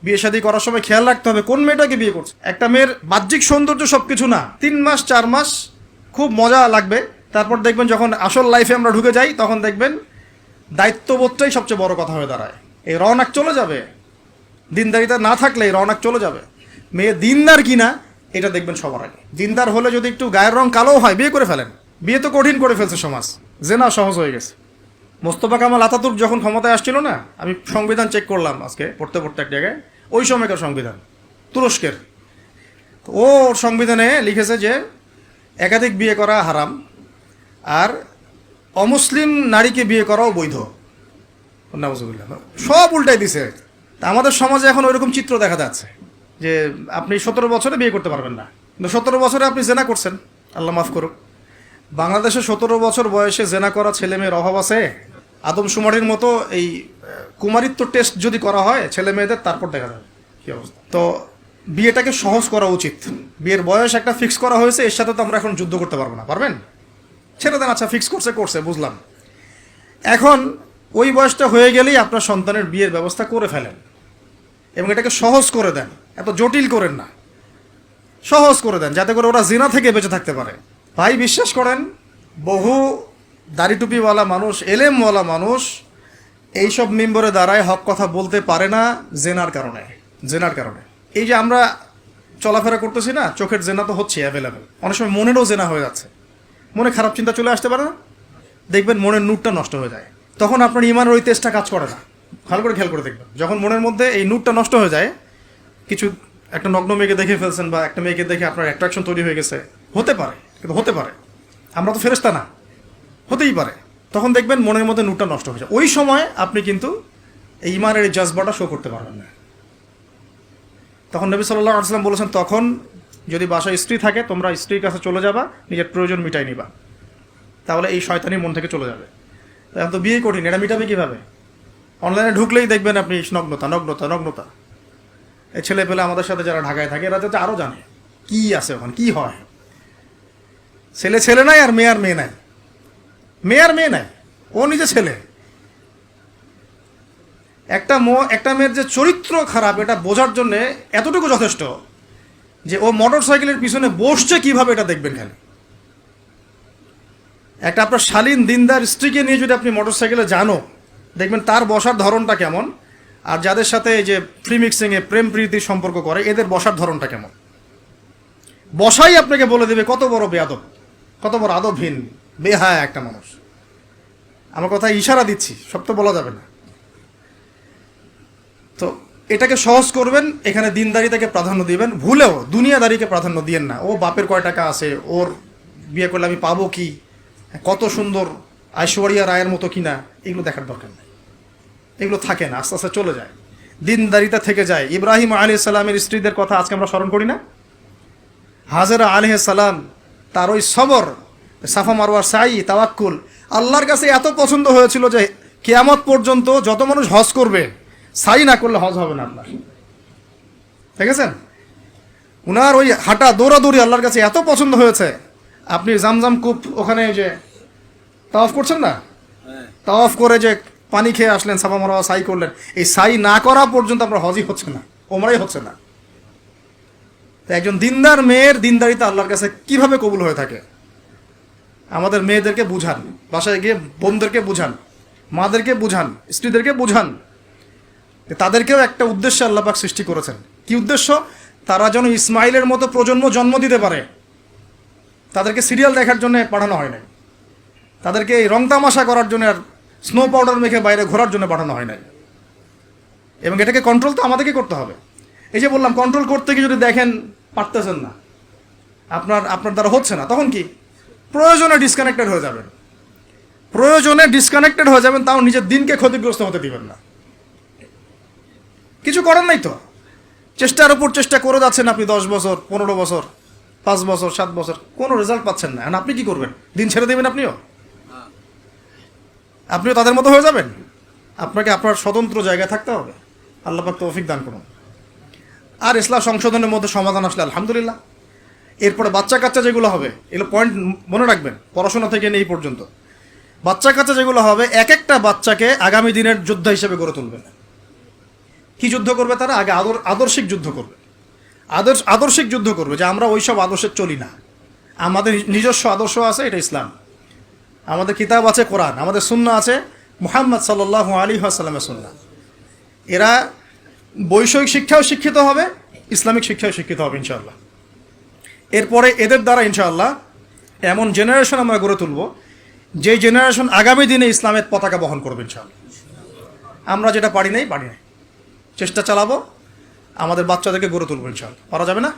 বিয়ে শাদী করার সময় খেয়াল রাখতে হবে কোন মেয়েটাকে বিয়ে করছে। একটা মেয়ের বাহ্যিক সৌন্দর্য সবকিছু না, 3 মাস 4 মাস খুব মজা লাগবে, তারপর দেখবেন যখন আসল লাইফে আমরা ঢুকে যাই তখন দেখবেন দায়িত্ববোধটাই সবচেয়ে বড় কথা হয়ে দাঁড়ায়। এই রওনাক চলে যাবে, দিনদারিতা না থাকলে এই রওনাক চলে যাবে। মেয়ে দিনদার কিনা এটা দেখবেন সবার আগে। দিনদার হলে যদি একটু গায়ের রং কালো হয় বিয়ে করে ফেলেন। বিয়ে তো কঠিন করে ফেলছে সমাজ, জেনা সহজ হয়ে গেছে। মোস্তফা কামাল আতাতুর্ক যখন ক্ষমতায় আসছিল না, আমি সংবিধান চেক করলাম আজকে পড়তে পড়তে এক জায়গায়, ওই সময়কার সংবিধান তুরস্কের, ওর সংবিধানে লিখেছে যে একাধিক বিয়ে করা হারাম, আর অমুসলিম নারীকে বিয়ে করাও বৈধ। নাউজুবিল্লাহ, সব উল্টাই দিছে। তা আমাদের সমাজে এখন ওইরকম চিত্র দেখা যাচ্ছে যে আপনি 17 বছরে বিয়ে করতে পারবেন না, কিন্তু 17 বছরে আপনি জেনা করছেন, আল্লাহ মাফ করুক। বাংলাদেশে 17 বছর বয়সে জেনা করা ছেলে মেয়ের অভাব আছে? আদমশুমারির মতো এই কুমারিত্ব টেস্ট যদি করা হয় ছেলে মেয়েদের, তারপর দেখা যাবে কী অবস্থা। তো বিয়েটাকে সহজ করা উচিত। বিয়ের বয়স একটা ফিক্স করা হয়েছে, এর সাথে তো আমরা এখন যুদ্ধ করতে পারবো না। পারবেন? ছেড়ে দেন, আচ্ছা ফিক্স করছে বুঝলাম। এখন ওই বয়সটা হয়ে গেলেই আপনার সন্তানের বিয়ের ব্যবস্থা করে ফেলেন এবং এটাকে সহজ করে দেন, এত জটিল করেন না, সহজ করে দেন যাতে করে ওরা জিনা থেকে বেঁচে থাকতে পারে। ভাই বিশ্বাস করেন, বহু দাড়ি টুপিওয়ালা মানুষ, এলেমওয়ালা মানুষ এইসব মিম্বরে দাঁড়ায় হক কথা বলতে পারে না জেনার কারণে। এই যে আমরা চলাফেরা করতেছি না, চোখের জেনা তো হচ্ছে অ্যাভেলেবেল, অনেক সময় মনেরও জেনা হয়ে যাচ্ছে। মনে খারাপ চিন্তা চলে আসতে পারে না, দেখবেন মনের নূরটা নষ্ট হয়ে যায়, তখন আপনার ইমানের ওই তেজটা কাজ করে না। খেয়াল করে দেখবেন, যখন মনের মধ্যে এই নূরটা নষ্ট হয়ে যায়, কিছু একটা নগ্ন মেয়েকে দেখে ফেলছেন বা একটা মেয়েকে দেখে আপনার অ্যাট্রাকশন তৈরি হয়ে গেছে, হতে পারে, আমরা তো ফেরেশতা না, হতেই পারে, তখন দেখবেন মনের মধ্যে নূরটা নষ্ট হয়ে যায়। ওই সময় আপনি কিন্তু এই ইমানের এই জজবাটা শো করতে পারবেন না। তখন নবী সাল্লাল্লাহু আলাইহি ওয়াসাল্লাম বলেছেন, তখন যদি বাসায় স্ত্রী থাকে তোমরা স্ত্রীর কাছে চলে যাবা, নিজের প্রয়োজন মিটাই নিবা, তাহলে এই শয়তানি মন থেকে চলে যাবে। এখন তো বিয়ে কঠিন, এটা মিটাবে কীভাবে? অনলাইনে ঢুকলেই দেখবেন আপনি নগ্নতা। এই ছেলে পেলে আমাদের সাথে যারা ঢাকায় থাকে এরা যাতে আরও জানে কি আছে ওখানে, কি হয়। ছেলে নাই আর মেয়ে নাই, ও নিজে ছেলে। একটা মেয়ের যে চরিত্র খারাপ এটা বোঝার জন্য এতটুকু যথেষ্ট যে ও মোটর সাইকেলের পিছনে বসছে কিভাবে, এটা দেখবেন খালি। একটা আপনার শালীন দিনদার স্ত্রীকে নিয়ে যদি আপনি মোটর সাইকেলে জানো, দেখবেন তার বসার ধরনটা কেমন, আর যাদের সাথে এই যে ফ্রি মিক্সিংয়ে প্রেম প্রীতির সম্পর্ক করে এদের বসার ধরনটা কেমন। বসাই আপনাকে বলে দেবে কত বড় বেয়াদব, কত বড় আদবহীন বেহায়া একটা মানুষ। আমার কথা ইশারা দিচ্ছি, সব তো বলা যাবে না। তো এটাকে সহজ করবেন, এখানে দিনদারিতাকে প্রাধান্য দিবেন, ভুলেও দুনিয়াদারিকে প্রাধান্য দিয়েন না। ও বাপের কয় টাকা আছে, ওর বিয়ে করলে আমি পাবো কি, কত সুন্দর ঐশ্বরিয়া রায়ের মতো কিনা, এগুলো দেখার দরকার নেই। এগুলো থাকে না, আস্তে আস্তে চলে যায়, দিনদারিতা থেকে যায়। ইব্রাহিম আলাইহিস সালামের স্ত্রীদের কথা আজকে আমরা স্মরণ করি না? হাজেরা আলাইহিস সালাম, তার ওই সবর, সাফা মারওয়ার সাই, তাওয়াক্কুল আল্লাহর কাছে এত পছন্দ হয়েছিল যে কিয়ামত পর্যন্ত যত মানুষ হজ করবে, সাই না করলে হজ হবে না আপনার। দেখেছেন, উনার ওই হাঁটা দৌড়াদৌড়ি আল্লাহর কাছে এত পছন্দ হয়েছে। আপনি জামজাম কূপ ওখানে যে তাওয়াফ করছেন না, তাওয়াফ করে যে পানি খেয়ে আসলেন, সাফা মারওয়া সাই করলেন, এই সাই না করা পর্যন্ত আপনার হজই হচ্ছে না, ওমরাই হচ্ছে না। তো একজন দিনদার মেয়ের দিনদারিতা আল্লাহর কাছে কিভাবে কবুল হয়ে থাকে, আমাদের মেয়েদেরকে বুঝান, বাসায় গিয়ে বোনদেরকে বুঝান, মাদেরকে বুঝান, স্ত্রীদেরকে বুঝান, তাদেরকেও একটা উদ্দেশ্যে আল্লাহ পাক সৃষ্টি করেছেন। কি উদ্দেশ্য? তারা যেন ইসমাইলের মতো প্রজন্ম জন্ম দিতে পারে। তাদেরকে সিরিয়াল দেখার জন্য পাঠানো হয় নাই, তাদেরকে এই রং তামাশা করার জন্য আর স্নো পাউডার মেখে বাইরে ঘোরার জন্য পাঠানো হয় নাই। এবং এটাকে কন্ট্রোল তো আমাদেরকে করতে হবে। এই যে বললাম, কন্ট্রোল করতে গিয়ে যদি দেখেন পারতেছেন না, আপনার দ্বারা হচ্ছে না, তখন কি প্রয়োজনে ডিসকানেক্টেড হয়ে যাবেন, তাও নিজের দিনকে ক্ষতিগ্রস্ত হতে দিবেন না। কিছু করেন নাই তো, চেষ্টার উপর চেষ্টা করে যাচ্ছেন আপনি 10 বছর, 15 বছর, 5 বছর, 7 বছর, কোনো রেজাল্ট পাচ্ছেন না। এখন আপনি কি করবেন? দিন ছেড়ে দেবেন? আপনিও তাদের মতো হয়ে যাবেন? আপনাকে আপনার স্বতন্ত্র জায়গায় থাকতে হবে। আল্লাহ পাক তৌফিক দান করুন। আর ইসলাম সংশোধনের মধ্যে সমাধান আসলে আলহামদুলিল্লাহ। এরপরে বাচ্চা কাচ্চা যেগুলো হবে, এগুলো পয়েন্ট মনে রাখবেন, পড়াশোনা থেকে নিয়ে এই পর্যন্ত বাচ্চা কাচ্চা যেগুলো হবে, এক একটা বাচ্চাকে আগামী দিনের যোদ্ধা হিসেবে গড়ে তুলবেন। কি যুদ্ধ করবে তারা? আগে আদর্শিক যুদ্ধ করবে, আদর্শিক যুদ্ধ করবে, যে আমরা ওই সব আদর্শে চলি না, আমাদের নিজস্ব আদর্শ আছে, এটা ইসলাম। আমাদের কিতাব আছে কোরআন, আমাদের সুন্নাহ আছে মুহাম্মদ সাল্লাল্লাহু আলাইহি ওয়াসাল্লামের সুন্নাহ। এরা বৈষয়িক শিক্ষাও শিক্ষিত হবে, ইসলামিক শিক্ষাও শিক্ষিত হবে ইনশাআল্লাহ। এরপরে এদের দ্বারা ইনশাআল্লাহ এমন জেনারেশন আমরা গড়ে তুলব, যে জেনারেশন আগামী দিনে ইসলামের পতাকা বহন করবে ইনশাআল্লাহ। আমরা যেটা পারি নাই, চেষ্টা চালাবো, আমাদের বাচ্চাদেরকে গড়ে তুলবো ইনশাআল্লাহ। পারা যাবে না?